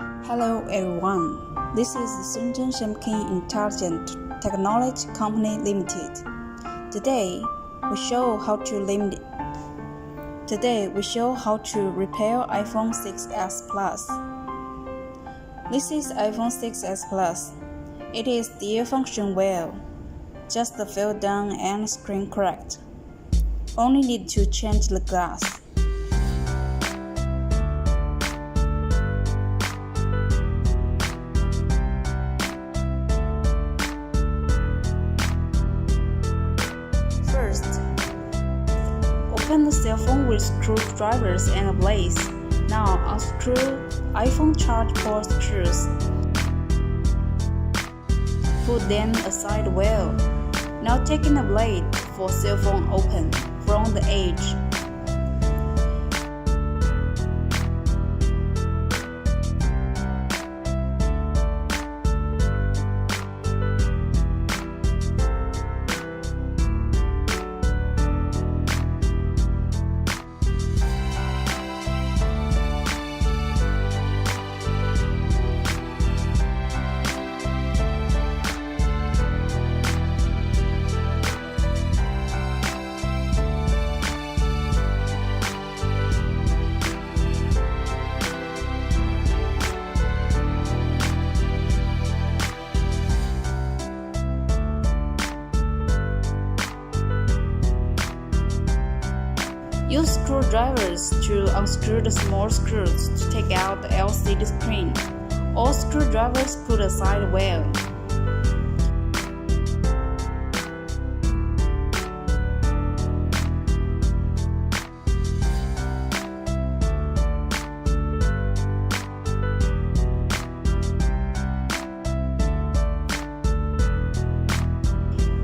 Hello everyone, this is Shenzhen Sameking Intelligent Technology Company Limited. Today we show how to repair iPhone 6s Plus. This is iPhone 6s Plus. It is still function well, just fell down and screen cracked. Only need to change the glass. First, open the cell phone with screwdrivers and blades. Now unscrew iPhone charge port screws. Put them aside well. Now taking the blade for cell phone open from the edge. Use screwdrivers to unscrew the small screws to take out the LCD screen. All screwdrivers put aside well.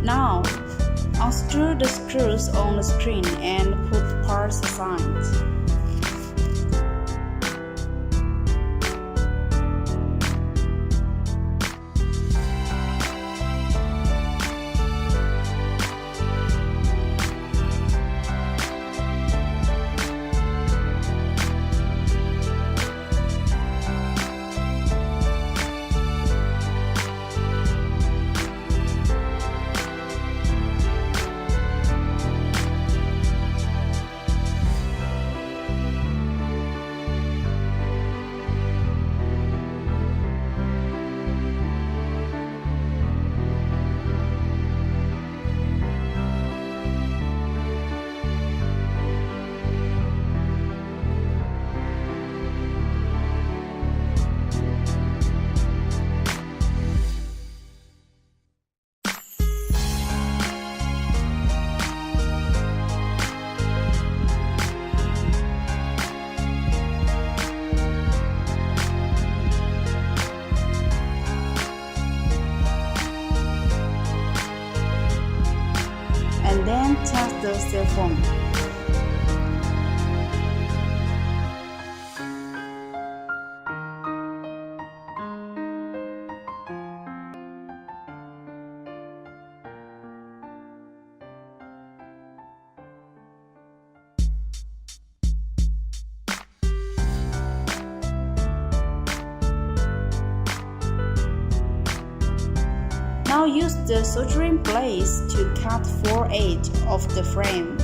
Now, unscrew the screws on the screen and put parts aside. And then test the cell phone. Now use the soldering blades to cut 4 edges of the frame.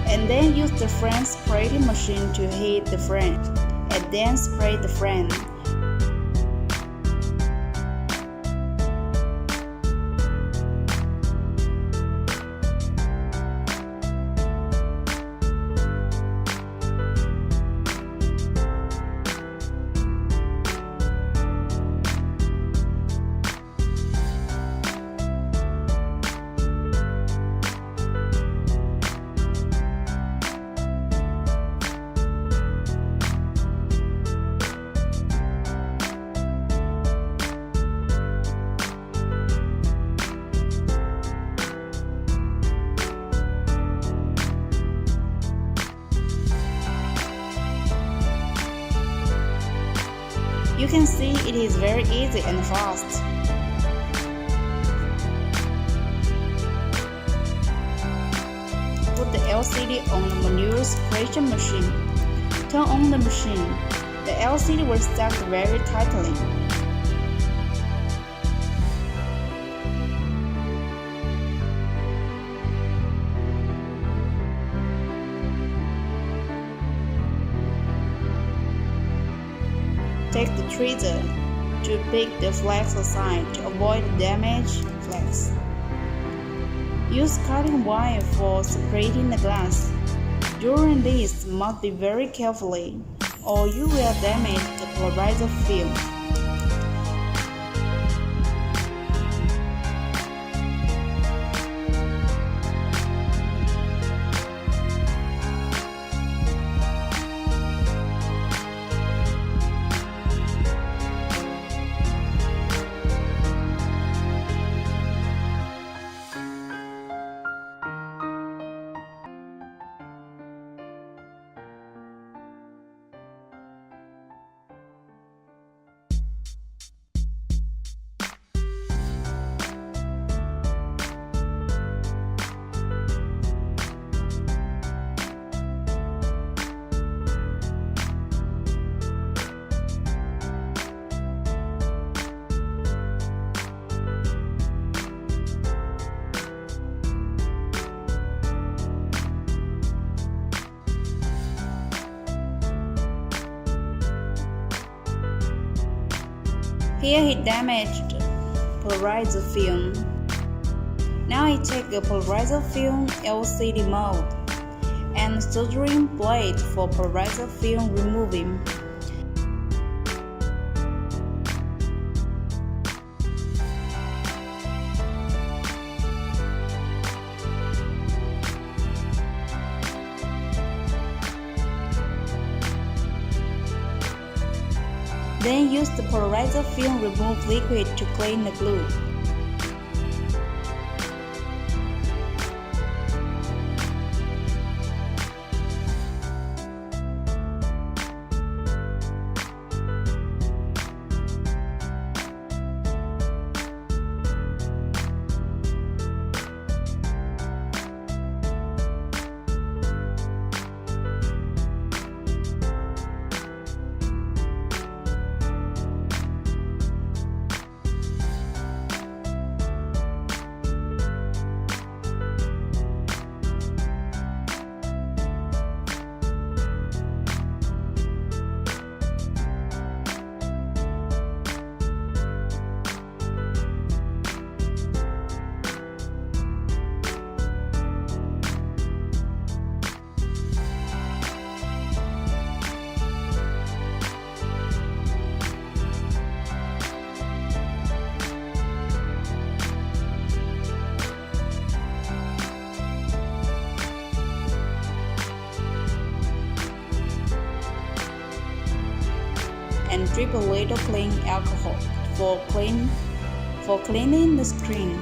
And then use the frame spraying machine to heat the frame, and then spray the frame. can see it is very easy and fast. Put the LCD on the manure separation machine. Turn on the machine. The LCD will stack very tightly. Take the tweezer to pick the flex aside to avoid damaged flex. Use cutting wire for separating the glass. During this, must be very carefully, or you will damage the polarizer film. Here he damaged polarizer film. Now I take the polarizer film LCD mold and soldering blade for polarizer film removing. Then use the polarizer film remove liquid to clean the glue. And drip a little clean alcohol for cleaning the screen.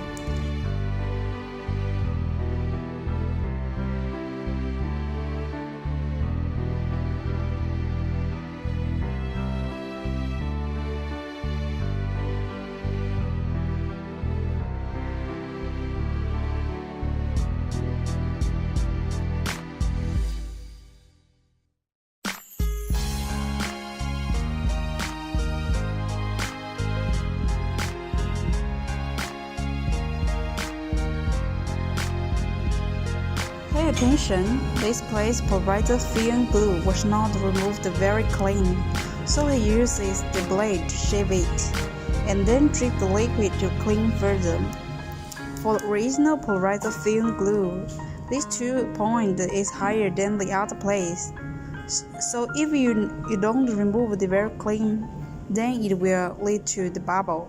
Pay attention, this place polarizer film glue was not removed very clean, so he uses the blade to shave it, and then drip the liquid to clean further. For the original polarizer film glue, this 2 point is higher than the other place, so if you don't remove it very clean, then it will lead to the bubble.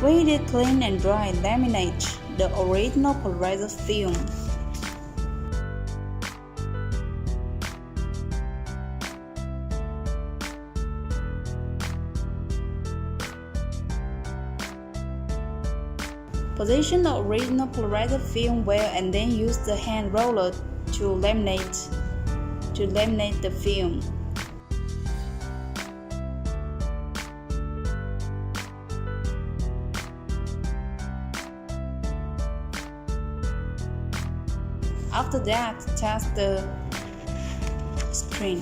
Wait it clean and dry, laminate the original polarizer film. Position the original polarizer film well and then use the hand roller to laminate the film. After that, test the screen.